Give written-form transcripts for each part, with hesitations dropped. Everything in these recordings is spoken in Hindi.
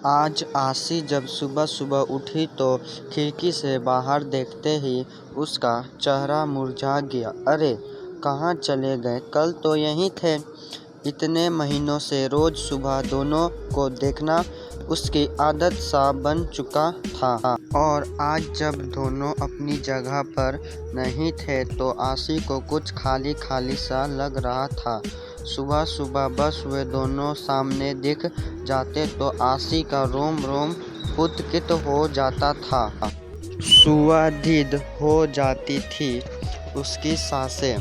आज आशी जब सुबह सुबह उठी तो खिड़की से बाहर देखते ही उसका चेहरा मुरझा गया। अरे कहाँ चले गए? कल तो यहीं थे। इतने महीनों से रोज सुबह दोनों को देखना उसकी आदत सा बन चुका था, और आज जब दोनों अपनी जगह पर नहीं थे तो आशी को कुछ खाली खाली सा लग रहा था। सुबह सुबह बस वे दोनों सामने दिख जाते तो आशी का रोम रोम पुलकित हो जाता था। सुवाधिद हो जाती थी उसकी सांसें।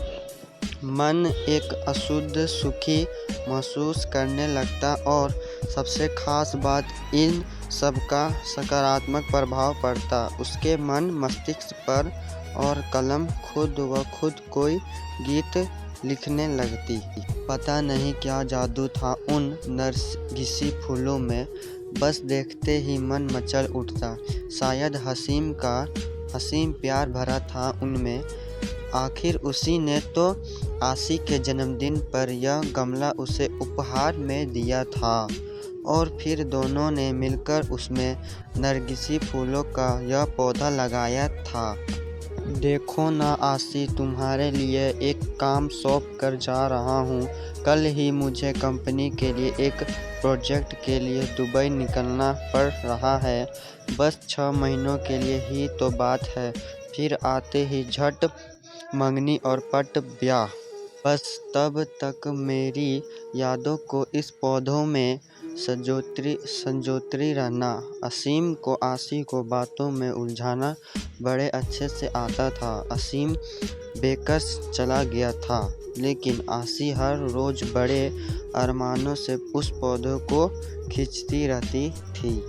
मन एक अशुद्ध सुखी महसूस करने लगता, और सबसे खास बात, इन सबका सकारात्मक प्रभाव पड़ता उसके मन मस्तिष्क पर, और कलम खुद ब खुद कोई गीत लिखने लगती। पता नहीं क्या जादू था उन नरगिसी फूलों में, बस देखते ही मन मचल उठता। शायद हसीम प्यार भरा था उनमें। आखिर उसी ने तो आशी के जन्मदिन पर यह गमला उसे उपहार में दिया था, और फिर दोनों ने मिलकर उसमें नरगिसी फूलों का यह पौधा लगाया था। देखो ना आशी, तुम्हारे लिए एक काम सौंप कर जा रहा हूँ। कल ही मुझे कंपनी के लिए एक प्रोजेक्ट के लिए दुबई निकलना पड़ रहा है। बस 6 महीनों के लिए ही तो बात है, फिर आते ही झट मंगनी और पट ब्याह। बस तब तक मेरी यादों को इस पौधों में संजोती रहना। असीम को आशी को बातों में उलझाना बड़े अच्छे से आता था। असीम बेकस चला गया था, लेकिन आशी हर रोज बड़े अरमानों से उस पौधे को खींचती रहती थी।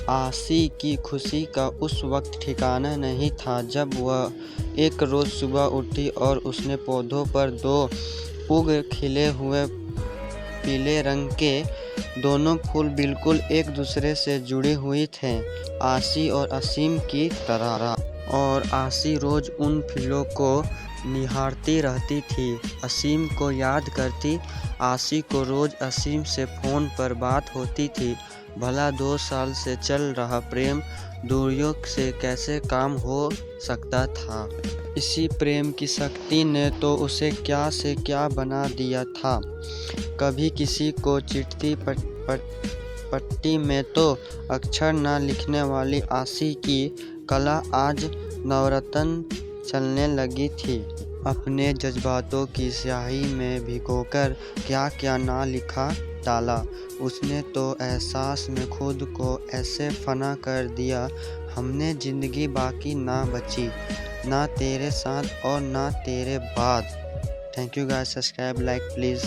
आशी की खुशी का उस वक्त ठिकाना नहीं था जब वह एक रोज सुबह उठी और उसने पौधों पर 2 पुग खिले हुए पीले रंग के। दोनों फूल बिल्कुल एक दूसरे से जुड़े हुए थे, आशी और असीम की तरह। और आशी रोज उन फूलों को निहारती रहती थी, असीम को याद करती। आशी को रोज असीम से फ़ोन पर बात होती थी। भला 2 साल से चल रहा प्रेम दूरियों से कैसे काम हो सकता था? इसी प्रेम की शक्ति ने तो उसे क्या से क्या बना दिया था। कभी किसी को चिट्ठी पट्टी में तो अक्षर न लिखने वाली आशी की कला आज नवरत्न चलने लगी थी। अपने जज्बातों की स्याही में भिगोकर क्या क्या ना लिखा डाला उसने तो एहसास में खुद को ऐसे फना कर दिया, हमने जिंदगी बाकी ना बची, ना तेरे साथ और ना तेरे बाद। Thank you guys, subscribe, like please.